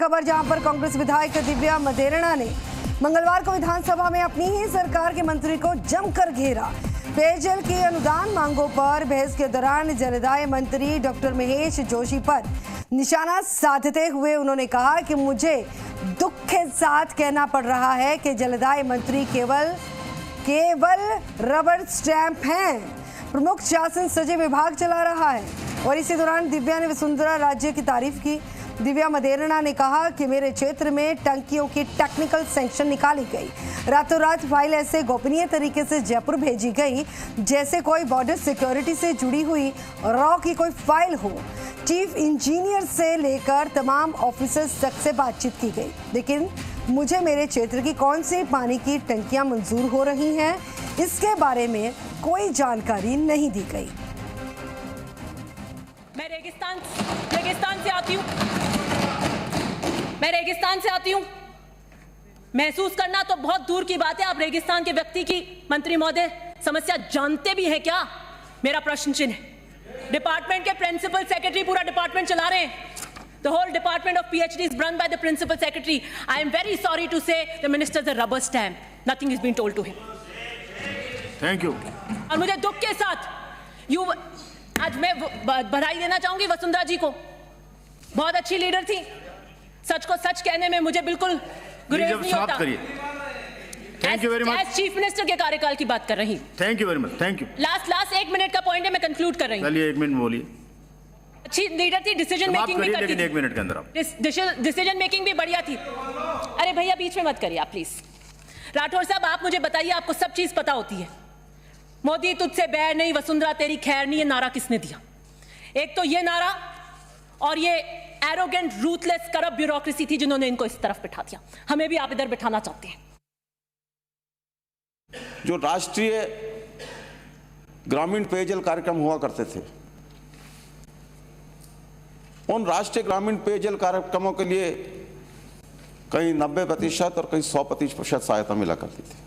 खबर, जहां पर कांग्रेस विधायक दिव्या मदेरणा ने मंगलवार को विधानसभा में अपनी ही सरकार के मंत्री को जमकर घेरा। पेयजल की अनुदान मांगों पर बहस के दौरान जलदाय मंत्री डॉक्टर महेश जोशी पर निशाना साधते हुए उन्होंने कहा कि मुझे दुख के साथ कहना पड़ रहा है कि जलदाय मंत्री केवल रबर स्टैंप हैं। प्रमुख शासन सचिव विभाग चला रहा है। और इसी दौरान दिव्या ने वसुंधरा राज्य की तारीफ की। दिव्या मदेरणा ने कहा कि मेरे क्षेत्र में टंकियों की टेक्निकल सैंक्शन निकाली गई। रातों रात फाइल ऐसे गोपनीय तरीके से जयपुर भेजी गई जैसे कोई बॉर्डर सिक्योरिटी से जुड़ी हुई रॉ की कोई फाइल हो। चीफ इंजीनियर से लेकर तमाम ऑफिसर्स तक से बातचीत की गई, लेकिन मुझे मेरे क्षेत्र की कौन सी पानी की टंकियां मंजूर हो रही हैं, इसके बारे में कोई जानकारी नहीं दी गई। मैं रेगिस्तान से आती हूँ। महसूस करना तो बहुत दूर की बात है। आप रेगिस्तान के व्यक्ति की मंत्री महोदय समस्या जानते भी हैं क्या? मेरा प्रश्न चिन्ह है। डिपार्टमेंट के प्रिंसिपल सेक्रेटरी पूरा डिपार्टमेंट चला रहे हैं। The whole department of PhD is run by the principal secretary. I am very sorry to say the minister is a rubber stamp. Nothing is being told to him. Thank you. और मुझे दुख के साथ आज मैं बधाई देना चाहूंगी वसुंधरा जी को। बहुत अच्छी लीडर थी। सच को सच कहने में मुझे बिल्कुल गुरेज नहीं होता। Thank you very much. As chief minister के कार्यकाल की बात कर रही हूँ। Thank you very much. Thank you. Last 1 minute का पॉइंट है, मैं कंक्लूड कर रही हूँ। चलिए 1 मिनट बोलिए। अच्छी लीडर थी, डिसीजन मेकिंग भी करती थी। 1 मिनट के अंदर डिसीजन मेकिंग भी बढ़िया थी। अरे भैया बीच में मत करिए आप प्लीज। राठौर साहब आप मुझे बताइए, आपको सब चीज पता होती है। मोदी तुझसे बैर नहीं, वसुंधरा तेरी खैर नहीं, ये नारा किसने दिया? एक तो ये नारा और ये एरोगेंट रूथलेस करप्ट ब्यूरोक्रेसी थी जिन्होंने इनको इस तरफ बिठा दिया। हमें भी आप इधर बिठाना चाहते हैं। जो राष्ट्रीय ग्रामीण पेयजल कार्यक्रम हुआ करते थे, उन राष्ट्रीय ग्रामीण पेयजल कार्यक्रमों के लिए कहीं 90% और कहीं 100% सहायता मिला करती थी।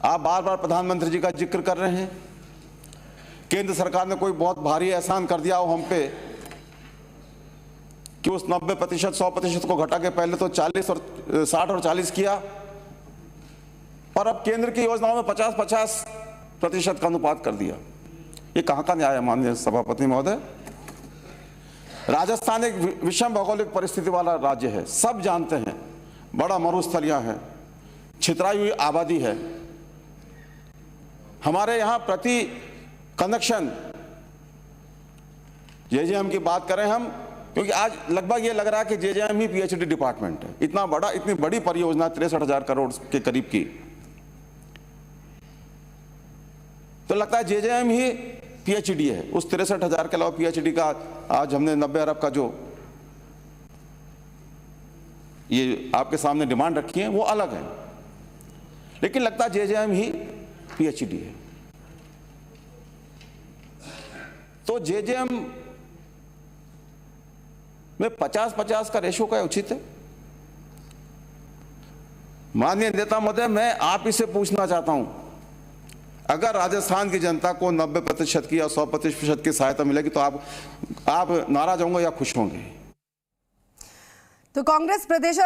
आप बार बार प्रधानमंत्री जी का जिक्र कर रहे हैं। केंद्र सरकार ने कोई बहुत भारी एहसान कर दिया हो हम पे कि उस 90% 100% को घटा के पहले तो 40 और 60 और 40 किया, और अब केंद्र की योजनाओं में 50-50% का अनुपात कर दिया। ये कहां का न्याय है माननीय सभापति महोदय? राजस्थान एक विषम भौगोलिक परिस्थिति वाला राज्य है, सब जानते हैं। बड़ा मरुस्थलियां हैं, छितराई हुई आबादी है। हमारे यहां प्रति कनेक्शन जेजेएम की बात करें हम, क्योंकि आज लगभग ये लग रहा है कि जेजेएम ही पीएचडी डिपार्टमेंट है। इतनी बड़ी परियोजना 63,000 करोड़ के करीब की, तो लगता है जेजेएम ही पीएचडी है। उस 63,000 के अलावा पीएचडी का आज हमने 90 अरब का जो ये आपके सामने डिमांड रखी है वो अलग है, लेकिन लगता है जेजेएम ही पीएचडी है। तो जेजेएम में 50-50 का रेशो का उचित है? माननीय नेता महोदय, मैं आप ही से पूछना चाहता हूं, अगर राजस्थान की जनता को 90% की या 100% की सहायता मिलेगी तो आप नाराज होंगे या खुश होंगे? तो कांग्रेस प्रदेश